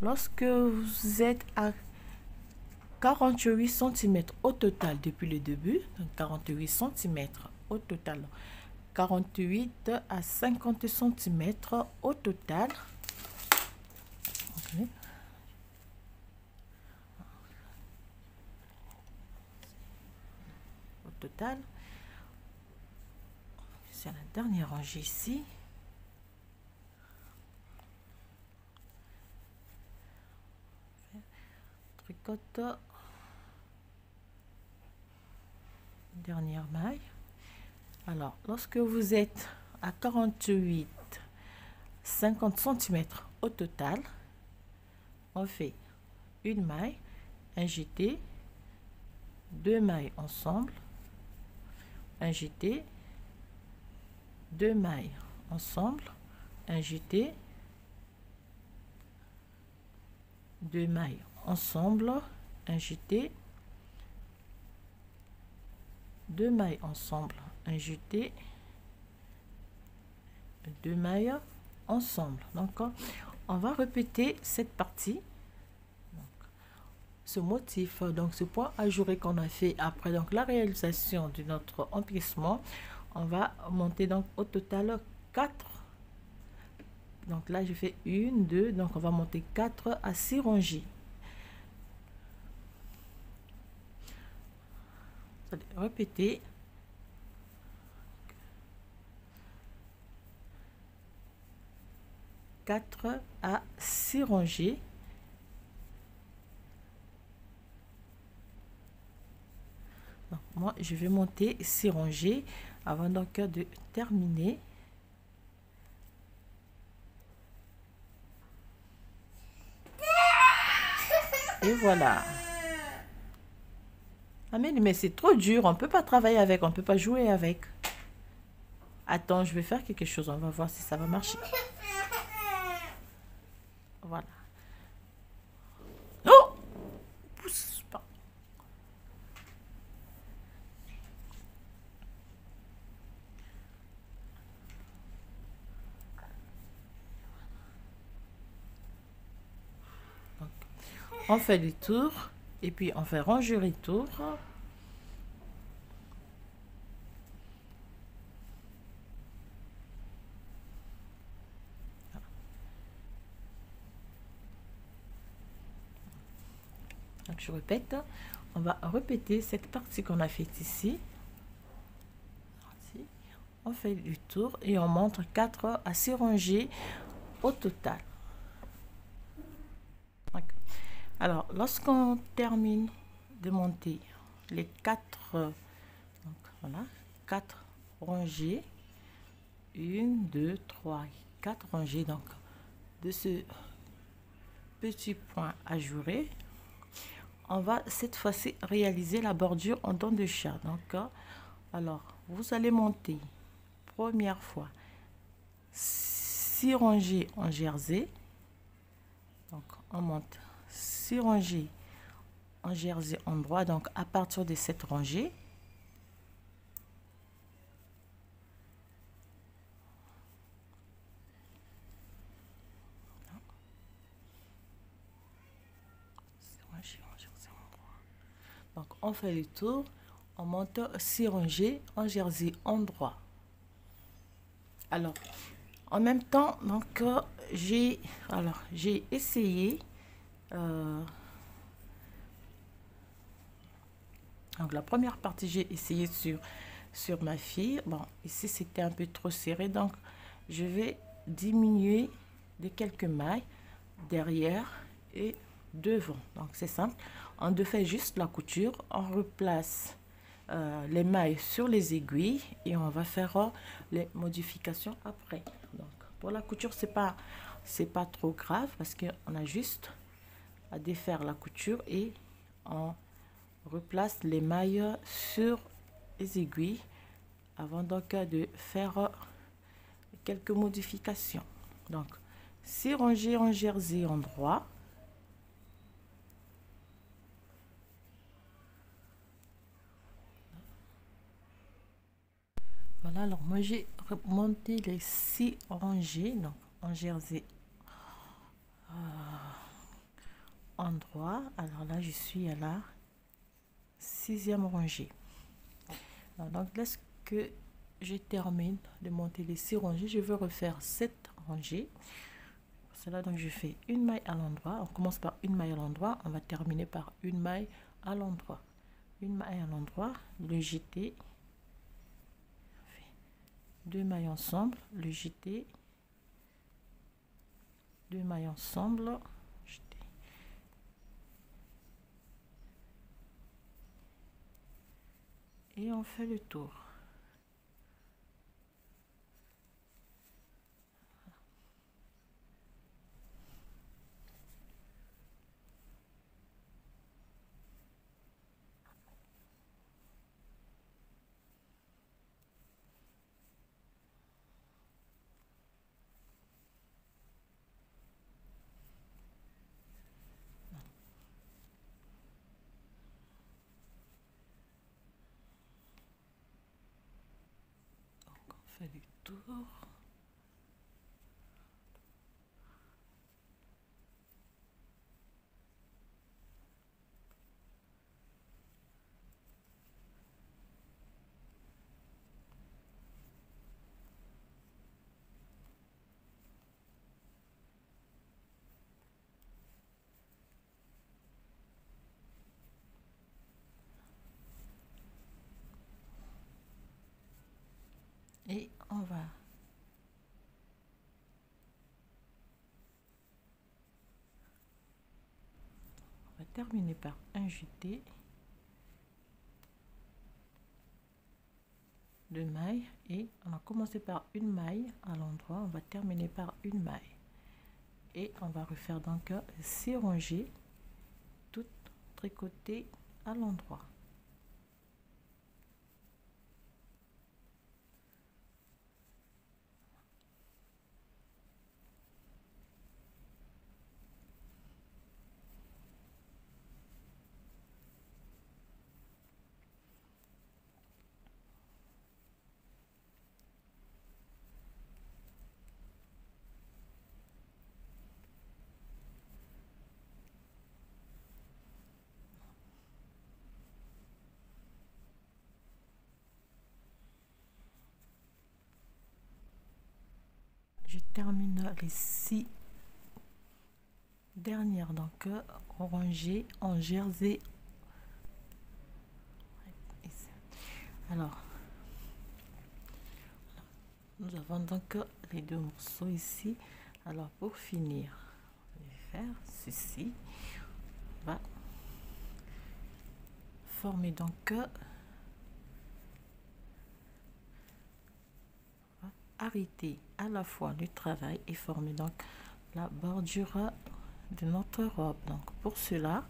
lorsque vous êtes à 48 cm au total depuis le début, donc 48 cm au total, 48 à 50 cm au total. Okay. Au total, c'est la dernière rangée ici. Tricote, dernière maille. Alors, lorsque vous êtes à 48, 50 cm au total, on fait une maille, un jeté, deux mailles ensemble, un jeté, deux mailles ensemble, un jeté, deux mailles ensemble, un jeté, deux mailles ensemble, un jeté, deux mailles ensemble. Donc on va répéter cette partie, donc, ce motif, donc ce point ajouré qu'on a fait après donc la réalisation de notre emplissement. On va monter donc au total 4. Donc là je fais 1 2, donc on va monter 4 à 6 rangées. Répétez. Quatre à 6 rangées. Donc, moi je vais monter 6 rangées avant donc de terminer. Et voilà. Amélie, mais c'est trop dur, on peut pas travailler avec, on peut pas jouer avec. Attends, je vais faire quelque chose, on va voir si ça va marcher. Voilà. Oh! Pousse pas. Donc, on fait le tour et puis on fait ranger les tours. Donc je répète, on va répéter cette partie qu'on a faite ici. On fait le tour et on monte 4 à 6 rangées au total. Alors, lorsqu'on termine de monter les 4, donc voilà, 4 rangées, 1, 2, 3, 4 rangées, donc de ce petit point ajouré, on va cette fois-ci réaliser la bordure en dents de chat. Donc, alors, vous allez monter, première fois, 6 rangées en jersey. Donc, on monte 6 rangées en jersey en droit. Donc, à partir de cette rangée, donc on fait le tour, on monte 6 rangées en jersey en droit. Alors, en même temps, donc j'ai essayé donc la première partie j'ai essayé sur ma fille. Bon, ici c'était un peu trop serré, donc je vais diminuer de quelques mailles derrière et devant. Donc c'est simple, on fait juste la couture, on replace les mailles sur les aiguilles et on va faire les modifications après. Donc pour la couture c'est pas trop grave parce qu'on a juste à défaire la couture et on replace les mailles sur les aiguilles avant donc de faire quelques modifications. Donc 6 rangées en jersey en droit. Voilà, alors moi j'ai monté les 6 rangées donc en jersey endroit. Alors là, je suis à la 6e rangée. Alors, donc, lorsque je termine de monter les 6 rangées, je vais refaire 7 rangées. Pour cela, donc, je fais une maille à l'endroit. On commence par une maille à l'endroit. On va terminer par une maille à l'endroit. Une maille à l'endroit, le jeté, 2 mailles ensemble, le jeté, 2 mailles ensemble, jeté. Et on fait le tour. Donc on fait le tour. Et on va terminer par un jeté, 2 mailles, et on a commencé par une maille à l'endroit, on va terminer par une maille et on va refaire donc 6 rangées toutes tricotées à l'endroit. Je termine les 6 dernières donc rangées en jersey. Alors nous avons donc les 2 morceaux ici. Alors pour finir, je vais faire ceci. On va former donc arrêter à la fois le travail et former donc la bordure de notre robe. Donc pour cela,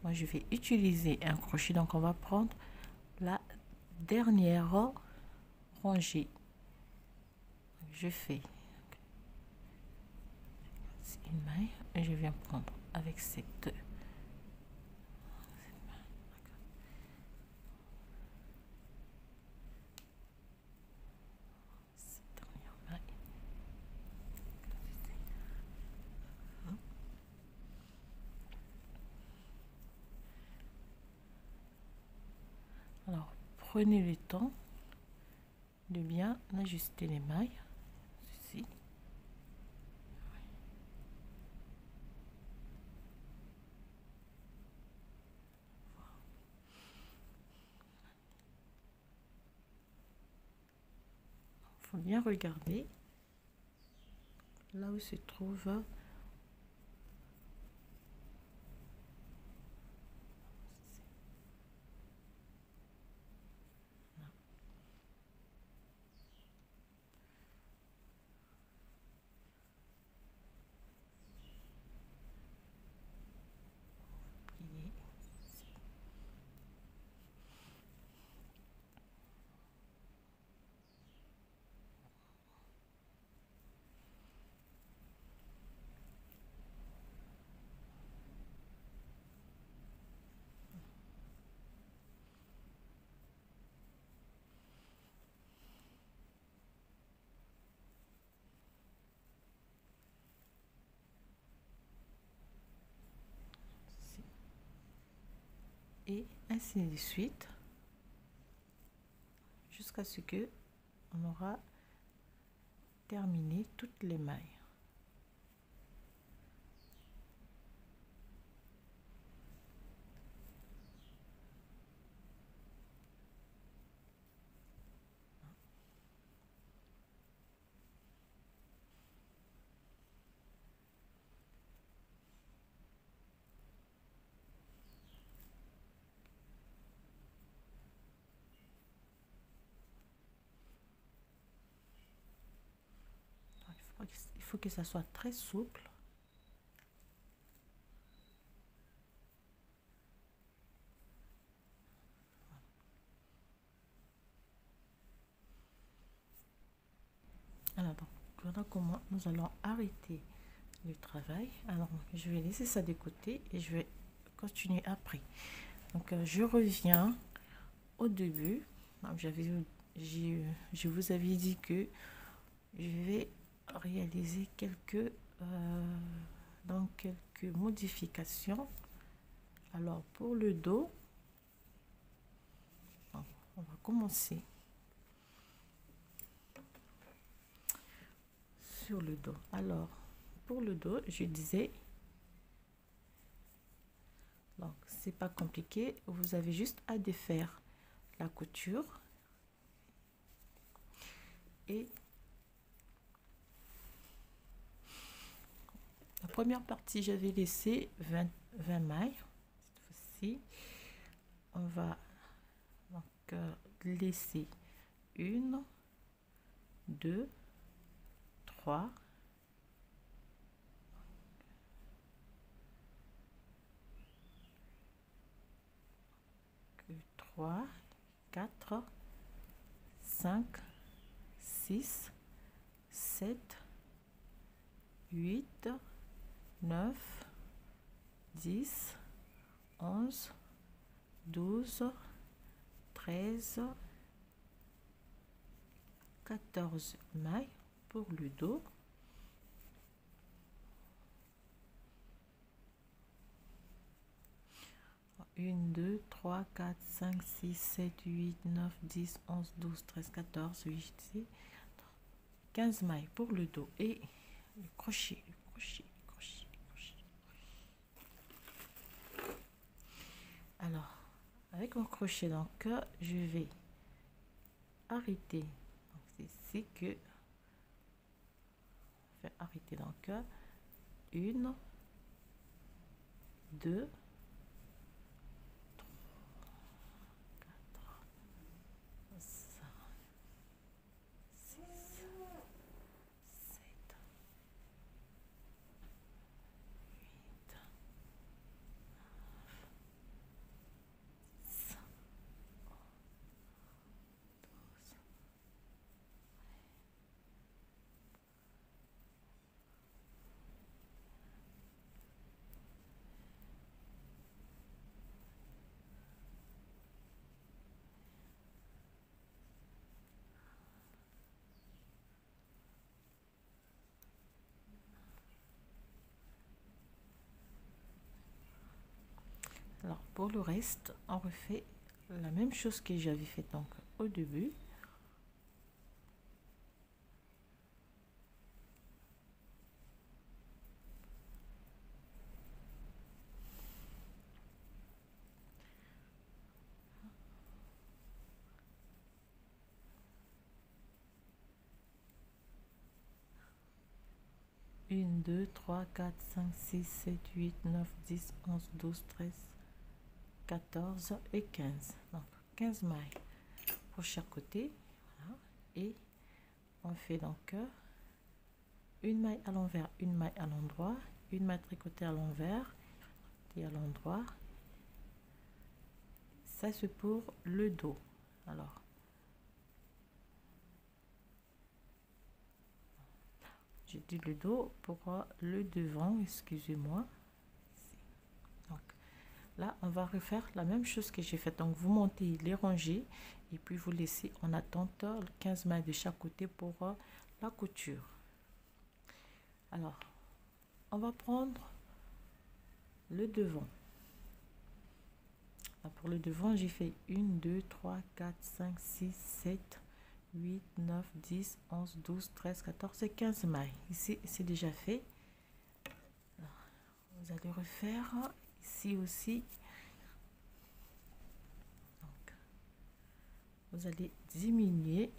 moi je vais utiliser un crochet. Donc on va prendre la dernière rangée. Je fais une maille et je viens prendre avec cette dernière maille. Alors prenez le temps de bien ajuster les mailles. Ceci. Il faut bien regarder là où se trouve plier. et ainsi de suite jusqu'à ce que on aura terminé toutes les mailles. Il faut que ça soit très souple. Alors, donc, voilà comment nous allons arrêter le travail. Alors, je vais laisser ça de côté et je vais continuer après. Donc, je reviens au début. Je vous avais dit que je vais réaliser quelques modifications. Alors, pour le dos, on va commencer sur le dos. Alors, pour le dos, je disais, donc c'est pas compliqué, vous avez juste à défaire la couture et la première partie, j'avais laissé 20 mailles. Cette fois-ci, on va donc laisser 1, 2, 3, 4, 5, 6, 7, 8, 9, 10, 11, 12, 13, 14 mailles pour le dos. Une, 2, 3, 4, 5, 6, 7, 8, 9, 10, 11, 12, 13, 14, 8, 15 mailles pour le dos et le crochet, Alors, avec mon crochet, donc, je vais arrêter. C'est ici que je vais arrêter. Donc, 1, 2, Alors pour le reste, on refait la même chose que j'avais fait donc au début. Une, 2, 3, 4, 5, 6, 7, 8, 9, 10, 11, 12, 13, 14 et 15. Donc 15 mailles pour chaque côté. Voilà. Et on fait donc une maille à l'envers, une maille à l'endroit, une maille tricotée à l'envers et à l'endroit. Ça c'est pour le dos. Alors j'ai dit le dos pour le devant, excusez-moi. Donc là on va refaire la même chose que j'ai fait. Donc vous montez les rangées et puis vous laissez en attente 15 mailles de chaque côté pour la couture. Alors on va prendre le devant. Là, pour le devant, j'ai fait 1, 2, 3, 4, 5, 6, 7, 8, 9, 10, 11, 12, 13, 14 et 15 mailles. Ici, c'est déjà fait. Alors, vous allez refaire ici aussi. Donc, vous allez diminuer.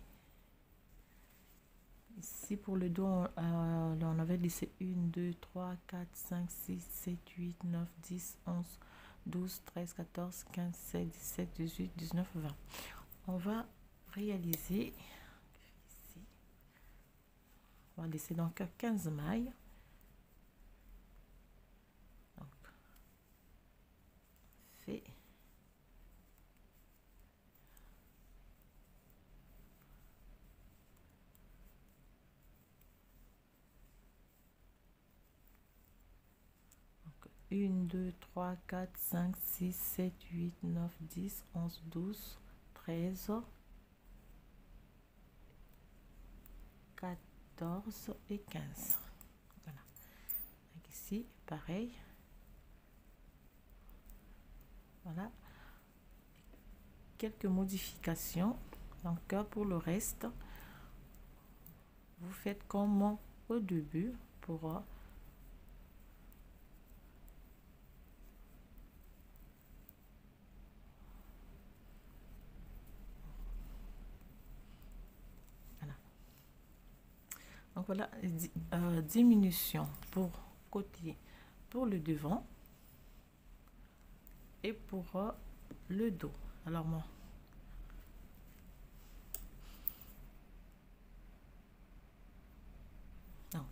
Ici, pour le dos, on avait laissé 1, 2, 3, 4, 5, 6, 7, 8, 9, 10, 11, 12, 13, 14, 15, 16, 17, 18, 19, 20. On va réaliser ici. On va laisser donc 15 mailles. Donc, fait. Donc, 1, 2, 3, 4, 5, 6, 7, 8, 9, 10, 11, 12, 13, 14 et 15. Voilà. Donc ici, pareil. Voilà. Quelques modifications. Donc, pour le reste, vous faites comme au début pour voilà. Donc voilà, diminution pour côté, pour le devant et pour le dos. Alors moi, donc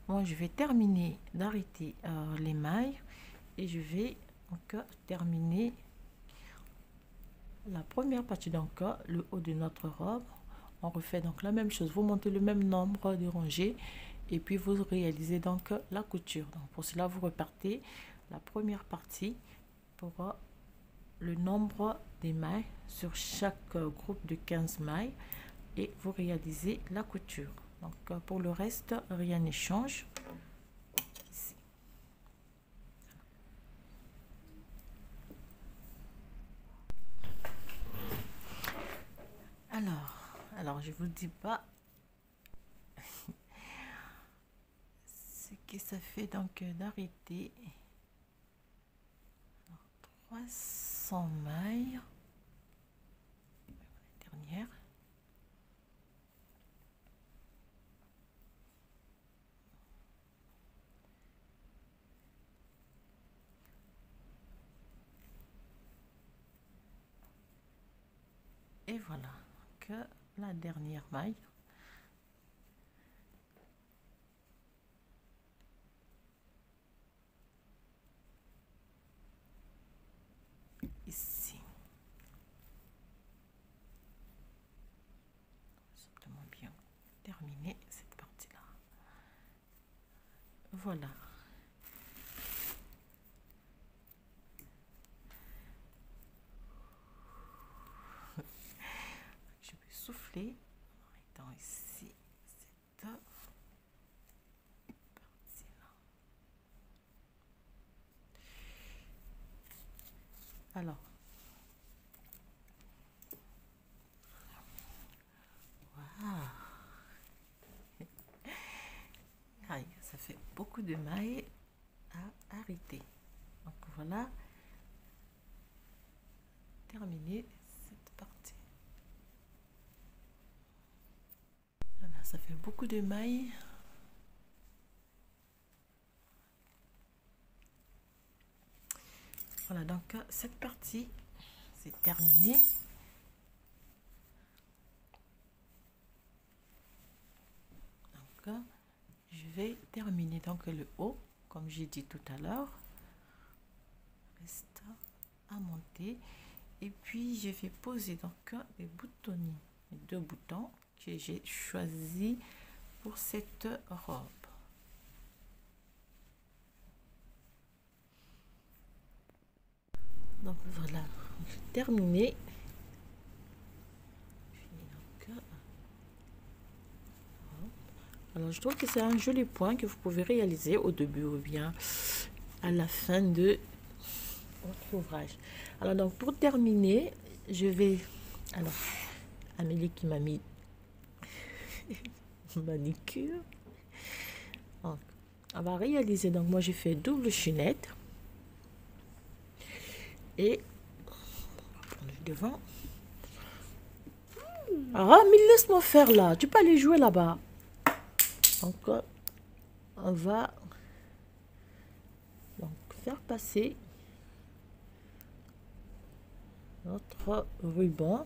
moi je vais terminer d'arrêter les mailles et je vais donc terminer la première partie. Donc le haut de notre robe, on refait donc la même chose, vous montez le même nombre de rangées et puis vous réalisez donc la couture. Donc pour cela vous repartez la première partie pour le nombre des mailles sur chaque groupe de 15 mailles et vous réalisez la couture. Donc pour le reste, rien ne change. Ici. Alors je vous dis pas ce que ça fait donc d'arrêter 300 mailles. Dernière. Et voilà que la dernière maille. Ici. Simplement bien terminer cette partie-là. Voilà. Je vais souffler en étant ici cette partie-là. Alors, wow. Aïe, ça fait beaucoup de mailles à arrêter. Donc voilà, terminer cette partie. Voilà, ça fait beaucoup de mailles. Voilà, donc cette partie, c'est terminé. Donc, je vais terminer donc le haut, comme j'ai dit tout à l'heure. Reste à monter. Et puis, je vais poser donc les boutonnets, les 2 boutons que j'ai choisi pour cette robe. Donc voilà, j'ai terminé. Alors je trouve que c'est un joli point que vous pouvez réaliser au début ou bien à la fin de votre ouvrage. Alors donc pour terminer, je vais, alors Amélie qui m'a mis manicure. Donc, on va réaliser, donc moi j'ai fait double chaînette et on va prendre le devant. Ah mais laisse-moi faire là, tu peux aller jouer là-bas. Donc on va donc faire passer notre ruban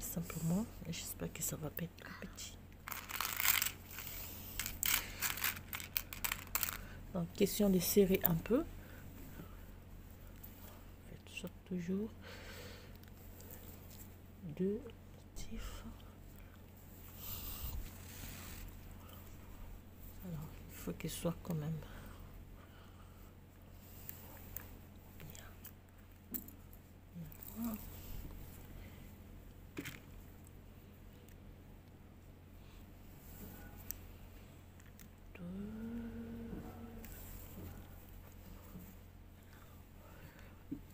simplement. J'espère que ça va pas être trop petit. Donc question de serrer un peu. Faites ça toujours deux motifs. Alors il faut qu'il soit quand même bien.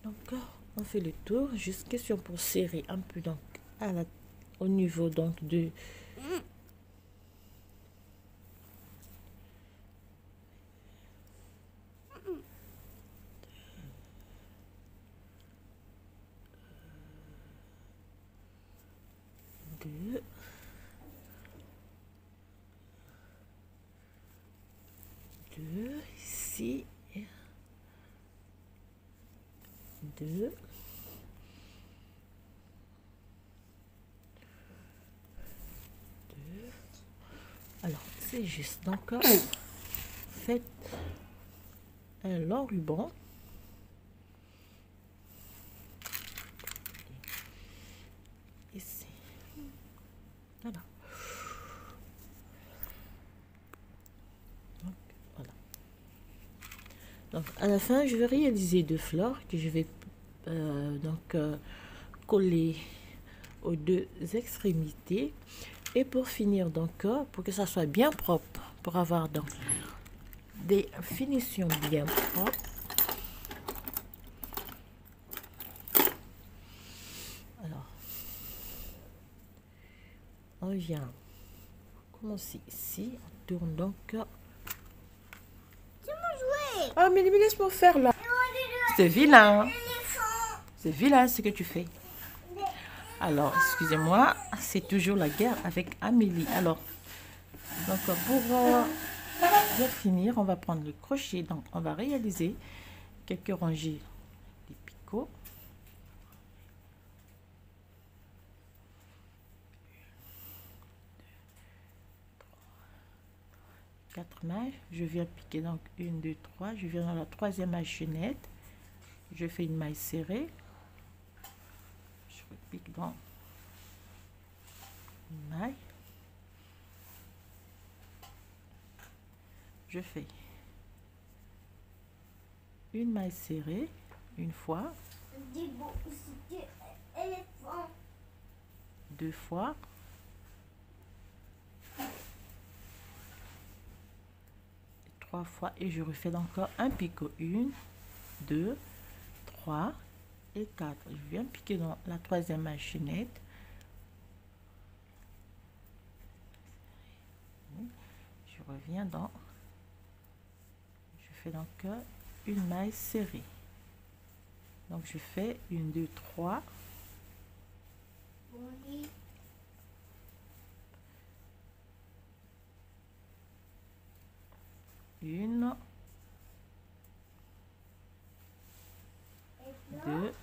Donc on fait le tour, juste question pour serrer un peu donc au niveau donc de deux ici, deux. Alors, c'est juste. Donc, faites un long ruban. Ici. Voilà. Donc, voilà. Donc, à la fin, je vais réaliser deux fleurs que je vais coller aux deux extrémités. Et pour finir, donc, pour que ça soit bien propre, pour avoir donc des finitions bien propres. Alors, on vient commencer ici, on tourne donc. Ah, mais laisse-moi faire là. C'est vilain. C'est vilain ce que tu fais. Alors, excusez-moi, c'est toujours la guerre avec Amélie. Alors, donc pour bien finir, on va prendre le crochet. Donc, on va réaliser quelques rangées des picots. 4 mailles. Je viens piquer donc 1, 2, 3. Je viens dans la troisième maille chaînette. Je fais une maille serrée. Je repique dans une maille. Je fais une maille serrée une fois, deux fois, trois fois et je refais encore un picot, 1, 2, 3 et 4. Je viens piquer dans la troisième maille chaînette. Je reviens dans, je fais donc une maille serrée. Donc je fais 1, 2, 3. Une, deux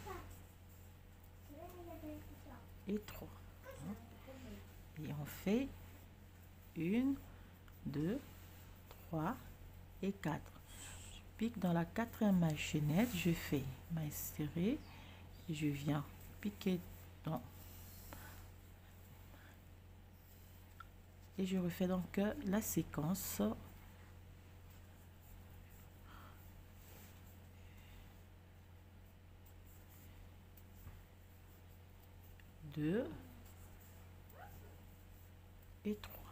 et trois. Et on fait 1, 2, 3 et 4. Je pique dans la quatrième maille chaînette, je fais maille serrée et je viens piquer dans et je refais donc la séquence. Deux et 3.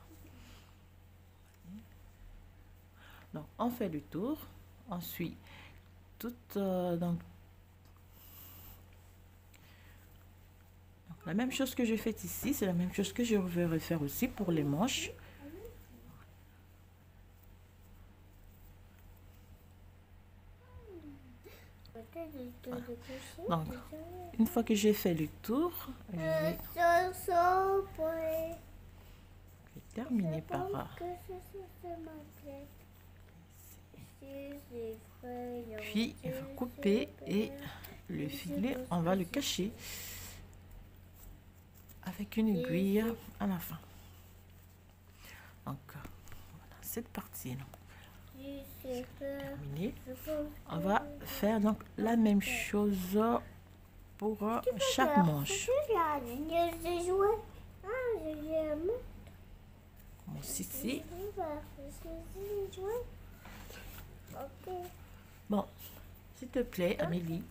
Donc on fait le tour, ensuite donc La même chose que j'ai fait ici, c'est la même chose que je vais refaire aussi pour les manches. Voilà. Donc, une fois que j'ai fait le tour, je vais terminer par puis il va couper et le filet, on va le cacher avec une aiguille à la fin. Donc, voilà, cette partie est terminée. On va faire donc la même chose pour chaque manche. Commence ici. Bon, s'il te plaît, Amélie.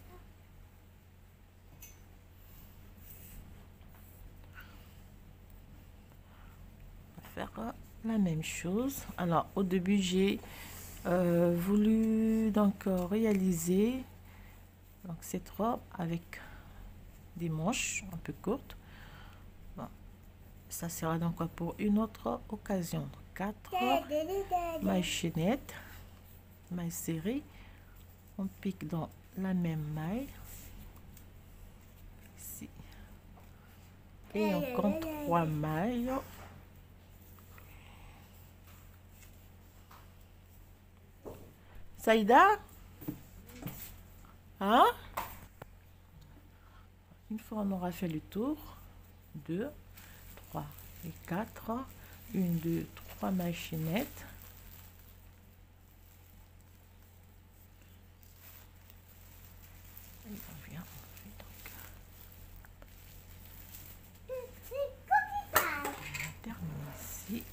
On va faire la même chose. Alors, au début, j'ai voulu donc réaliser donc cette robe avec des manches un peu courtes. Bon, ça sera donc pour une autre occasion. 4 mailles chaînettes, mailles serrées, on pique dans la même maille ici et on compte 3 mailles. Saïda, hein? Une fois on aura fait le tour, 2, 3 et 4, 1, 2, 3 mailles chaînettes. Et on vient, on termine ici.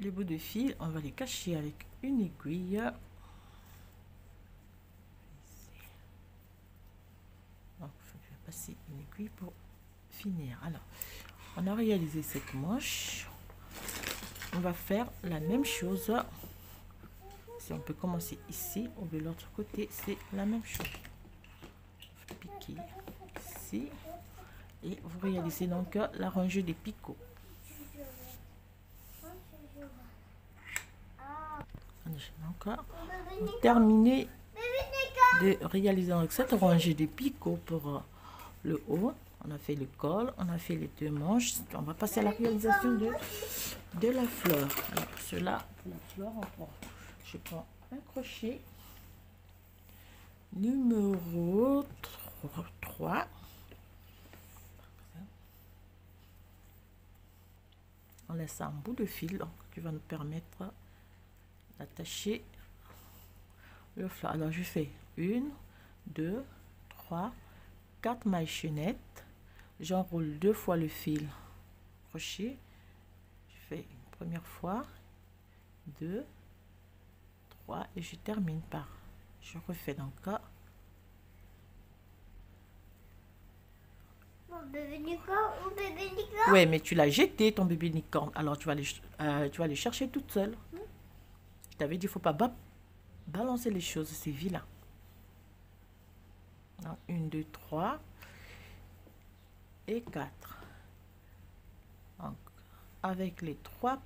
Les bouts de fil, on va les cacher avec une aiguille. Donc, je vais passer une aiguille pour finir. Alors, on a réalisé cette manche. On va faire la même chose. Si on peut commencer ici ou de l'autre côté, c'est la même chose. Piquer ici et vous réalisez donc la rangée des picots. Donc, on termine de réaliser donc cette rangée de picots pour le haut. On a fait le col, on a fait les 2 manches. On va passer à la réalisation de la fleur. Alors pour cela, pour la fleur, je prends un crochet numéro 3. On laisse un bout de fil donc, qui va nous permettre d'attacher le fleur. Alors je fais 1, 2, 3, 4 mailles chaînettes. J'enroule 2 fois le fil crochet. Je fais une première fois, 2, 3 et je termine par. Je refais donc mon bébé licorne, mon bébé licorne. ouais, mais tu l'as jeté ton bébé licorne. Alors tu vas aller chercher toute seule. Je t'avais dit, il faut pas balancer les choses, c'est vilain. 1, 2, 3 et 4. Donc, avec les 4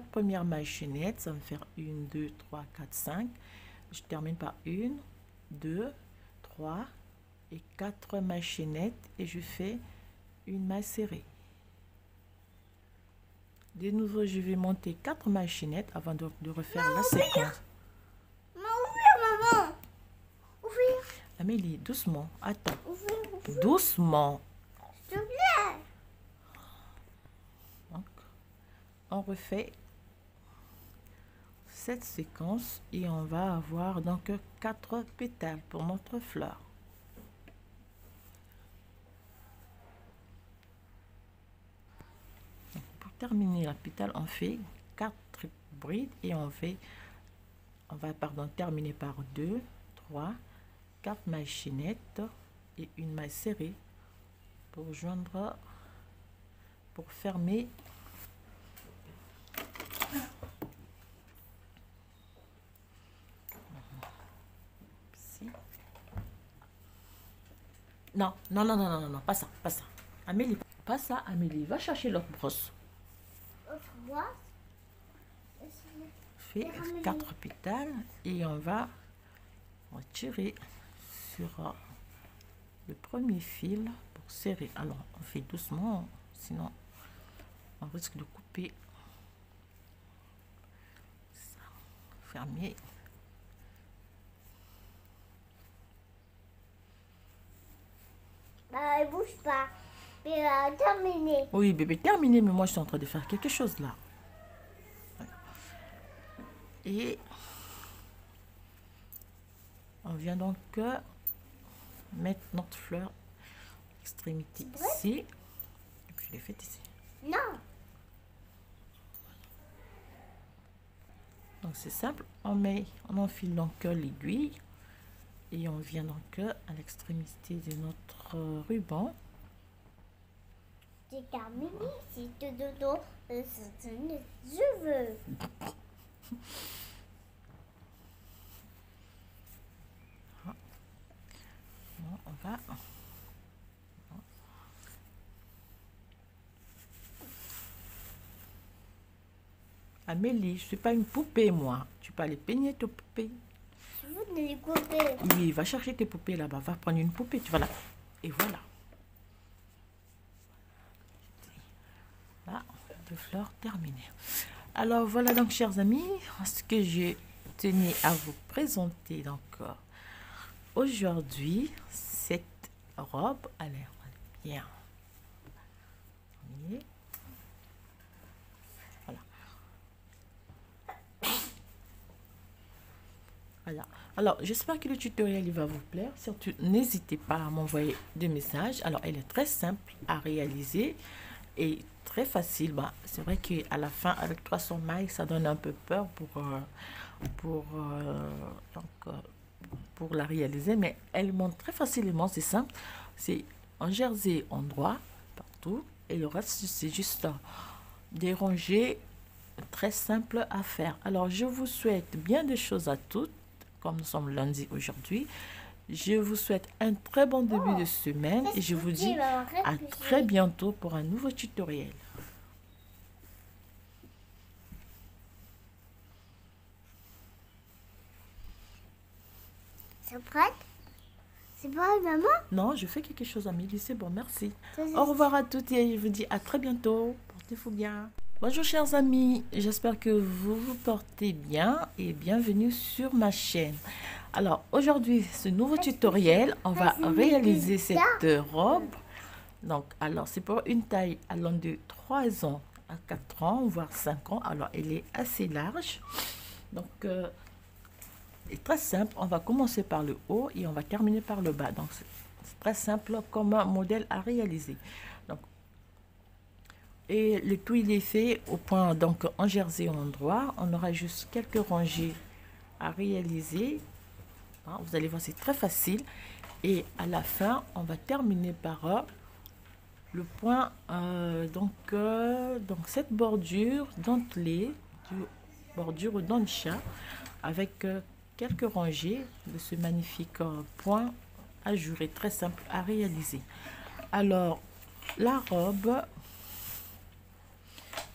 premières mailles chaînettes, ça va me faire 1, 2, 3, 4, 5. Je termine par 1, 2, 3 et 4 mailles chaînettes et je fais une maille serrée. De nouveau, je vais monter 4 mailles chaînettes avant de refaire la séquence. Ouvrir, maman. Ouvrir. Amélie, doucement, attends. Ouvrir. Doucement. S'il te plaît. Donc, on refait cette séquence et on va avoir donc 4 pétales pour notre fleur. Donc, pour terminer la pétale, on fait 4 brides et on va terminer par 2, 3, 4 mailles chaînettes et une maille serrée pour joindre, pour fermer ici. Non, non, non, non, non, non, non, pas ça, pas ça. Amélie, pas ça, Amélie. Va chercher l'autre brosse. Autre boîte. Fait 4 pétales et on va tirer sur le premier fil pour serrer. Alors, on fait doucement, sinon on risque de couper. Ça, fermer. Bah, elle bouge pas. Mais terminé. Oui, bébé, terminé, mais moi je suis en train de faire quelque chose là. Et on vient donc mettre notre fleur extrémité ici. Et puis je l'ai faite ici. Non. Donc c'est simple, on enfile donc l'aiguille et on vient donc à l'extrémité de notre ruban. C'est terminé. Si tu dodo, je veux. Bon, on va. Amélie, je suis pas une poupée moi. Tu peux aller peigner tes poupées. Je veux les couper. Oui, va chercher tes poupées là-bas. Va prendre une poupée, tu vas là. Et voilà. Là, 2 fleurs terminées. Alors voilà donc chers amis, ce que je tenais à vous présenter donc aujourd'hui, cette robe. Allez, bien. Voilà. Voilà. Alors, j'espère que le tutoriel il va vous plaire. Surtout, n'hésitez pas à m'envoyer des messages. Alors, elle est très simple à réaliser et très facile. Bah, c'est vrai qu'à la fin, avec 300 mailles, ça donne un peu peur pour la réaliser. Mais elle monte très facilement, c'est simple. C'est en jersey en droit, partout. Et le reste, c'est juste des rangées très simples à faire. Alors, je vous souhaite bien des choses à toutes. Comme nous sommes lundi aujourd'hui, je vous souhaite un très bon début de semaine et je vous dis à très bientôt pour un nouveau tutoriel. C'est prête? C'est pas maman? Non, je fais quelque chose, Amélie, c'est bon, merci. Ça, Au revoir à toutes et je vous dis à très bientôt. Portez-vous bien. Bonjour chers amis, j'espère que vous vous portez bien et bienvenue sur ma chaîne. Alors aujourd'hui, ce nouveau tutoriel, on va réaliser cette robe. Donc, alors c'est pour une taille allant de 3 ans à 4 ans, voire 5 ans. Alors, elle est assez large. Donc, est très simple. On va commencer par le haut et on va terminer par le bas. Donc, c'est très simple comme un modèle à réaliser. Donc, et le tout, il est fait au point, donc en jersey en droit. On aura juste quelques rangées à réaliser. Hein, vous allez voir, c'est très facile. Et à la fin, on va terminer par le point, donc cette bordure dentelée, bordure dent de chat, avec quelques rangées de ce magnifique point ajouré, très simple à réaliser. Alors, la robe,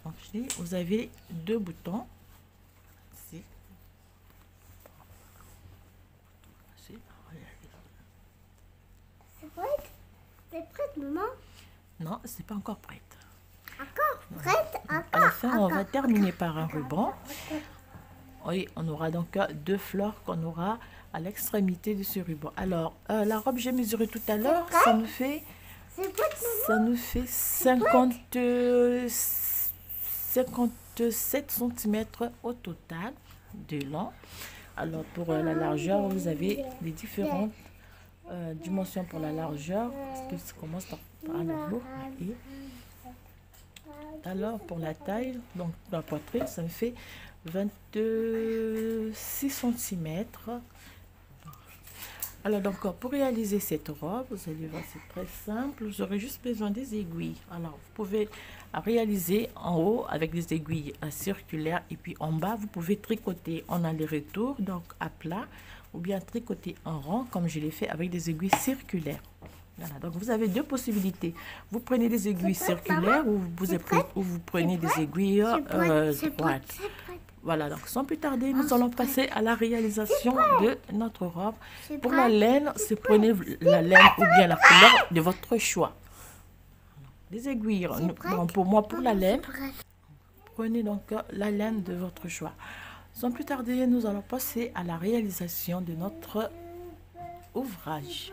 donc, vous avez 2 boutons. Ici. C'est prête? C'est prête, maman? Non, c'est pas encore prête. Encore? Prête? Encore? À la fin, on va terminer par un ruban. Oui, on aura donc 2 fleurs qu'on aura à l'extrémité de ce ruban. Alors, la robe, j'ai mesuré tout à l'heure, ça nous fait 57 cm au total de long. Alors, pour la largeur, vous avez les différentes dimensions pour la largeur. Parce que ça commence par le haut. Et alors, pour la taille, donc la poitrine, ça me fait 26 cm. Alors donc pour réaliser cette robe, vous allez voir, c'est très simple. Vous aurez juste besoin des aiguilles. Alors vous pouvez réaliser en haut avec des aiguilles circulaires et puis en bas vous pouvez tricoter en aller-retour, donc à plat, ou bien tricoter en rond comme je l'ai fait avec des aiguilles circulaires. Voilà, donc vous avez deux possibilités. Vous prenez des aiguilles circulaires ou vous prenez des aiguilles droites. Voilà, donc sans plus tarder, nous allons passer à la réalisation de notre robe. Pour la laine, c'est prenez la laine ou bien la couleur de votre choix. Des aiguilles, bon, pour moi, pour la laine, prenez donc la laine de votre choix. Sans plus tarder, nous allons passer à la réalisation de notre ouvrage.